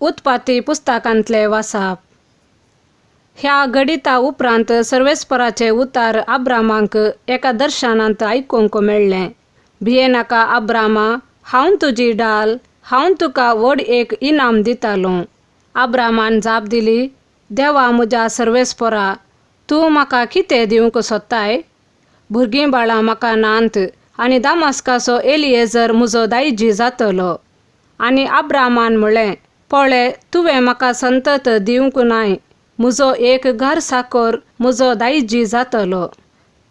उत्पत्ती पुस्तकांतले वाचप. ह्या गडिता उपरांत सर्वेस्पराचे उतार अब्रामांक एका दर्शनांत आयकूंक मेळ्ळें. भियेनाका अब्रामा, हांव तुजी डाल, हांव तुका व्हड एक इनाम दितालो. अब्रामान जाप दिली, देवा म्हज्या सर्वेस्परा, तूं म्हाका कितें दिवंक सोदताय? भुरगीं बाळां म्हाका नांत आनी दामास्काचो एलिएझर म्हजो दायजी जातलो. आनी अब्रामान म्हळें, पळय, तुवें म्हाका संतत दिवंक नाय. म्हजो एक घर साकर म्हजो दायजी जातलो.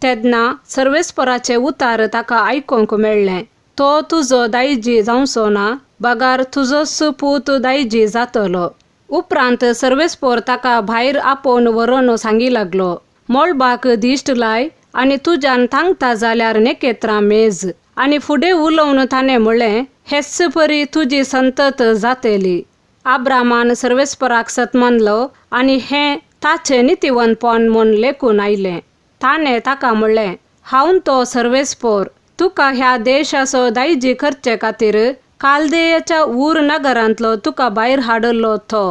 तेन्ना सर्वेस्पराचे उतार ताका आयकूंक मेळ्ळें, तो तुजो दायजी जावचो ना, बागार तुजोच पूत दायजी जातलो. उपरांत सर्वेस्पर ताका भायर आपोवन व्हरोन सांगी लागलो, मळबाक दिश्ट लाय आनी तुज्यान थांगता जाल्यार नेकेत्रां मेज. आनी फुडें उलोवन ताणें म्हळें, हेच परी तुजी संतत जातली. अब्रामान सर्वेस्पराक सतमानलो आनी हें ताचें नितीवंतपण म्हूण लेखून आयलें. ताणें ताका म्हळें, हांव तो सर्वेस्पर, तुका ह्या देशाचो दायजी करचे खातीर कालदेयाच्या ऊर नगरांतलो तुका भायर हाडलो तो.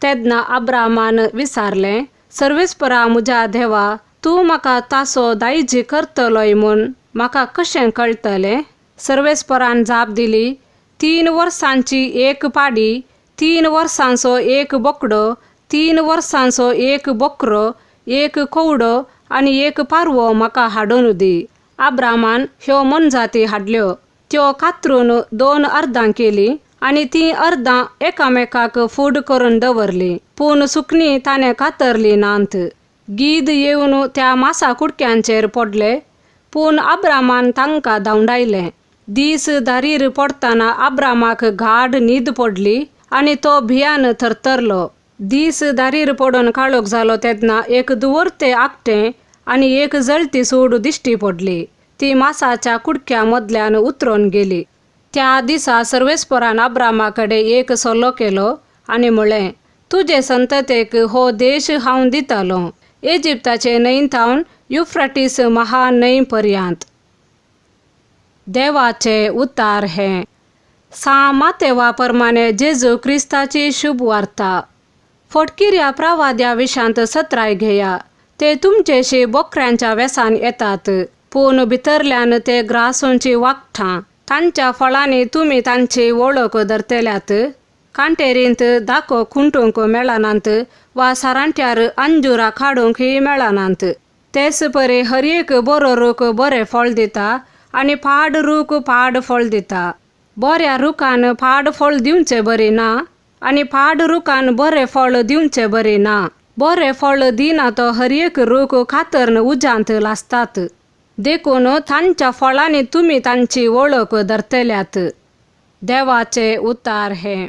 तेन्ना अब्रामान विचारलें, सर्वेस्परा म्हज्या देवा, तूं म्हाका ताचो दायजी करतलोय म्हूण म्हाका कशें कळटलें? सर्वेस्परान जाप दिली, 3 वर्सांची एक पाडी, 3 वर्सांचो एक बोकडो, 3 वर्सांचो एक बोकरो, एक कोवडो आनी एक पारवो म्हाका हाडून दी. अब्रामान ह्यो मनजाती हाडल्यो. त्यो कातरून 2 अर्दां केलीं आनी तीं अर्दां एकामेकाक फूड करून दवरलीं. पूण सुकणीं ताणें कातरलीं नांत. गीद येवन त्या मासा कुडक्यांचेर पडले, पूण अब्रामान तांकां धांवडायलें. दीस दारीर पडटना अब्रामाक गाढ न्हीद पडली आनी तो भियान थरथरलो. दीस दारीर पडून काळोख जालो तेन्ना एक दुवरतें आकटें आनी एक जळती सूड दिश्टी पडली. ती मासाच्या कुडक्या मदल्यान उतरून गेली. त्या दिसा सर्वेस्परान अब्रामा कडेन एक सल्लो केलो आनी म्हळें, तुजे संततेक हो देश हांव दितालो, इजिप्ताचे न्हंयतावन युफ्राटीस महान्हंय पर्यंत. देवाचे उतार हें. मातेवा प्रमाणे जेजू क्रिस्ताची शुभ वार्ता. फटकिऱ्या प्रवाद्या विशांत सत्राय घेया. ते तुमचेशी बोकऱ्यांच्या वेसान येतात, पूण भितरल्यान ते ग्रासूंची वागठां. तांच्या फळांनी तुमी तांची वळख धरतल्यात. कांटेरींत दाखो खुंटूंक मेळनात वा सारांट्यार अंजुरां काडूंकय मेळनात. तेच परी हर एक बरो रूख बरें फळ दिता आनी पाड रूख पाड फळ दिता. बऱ्या रुखान पाड फळ दिवचें बरें ना आनी पाड रुखान बरें फळ दिवचें बरें ना. बरें फळ दिना तो हर एक रूख कातरन उज्यांत लासतात. देखून तांच्या फळांनी तुमी तांची वळख धरतल्यात. देवाचे उतार हें.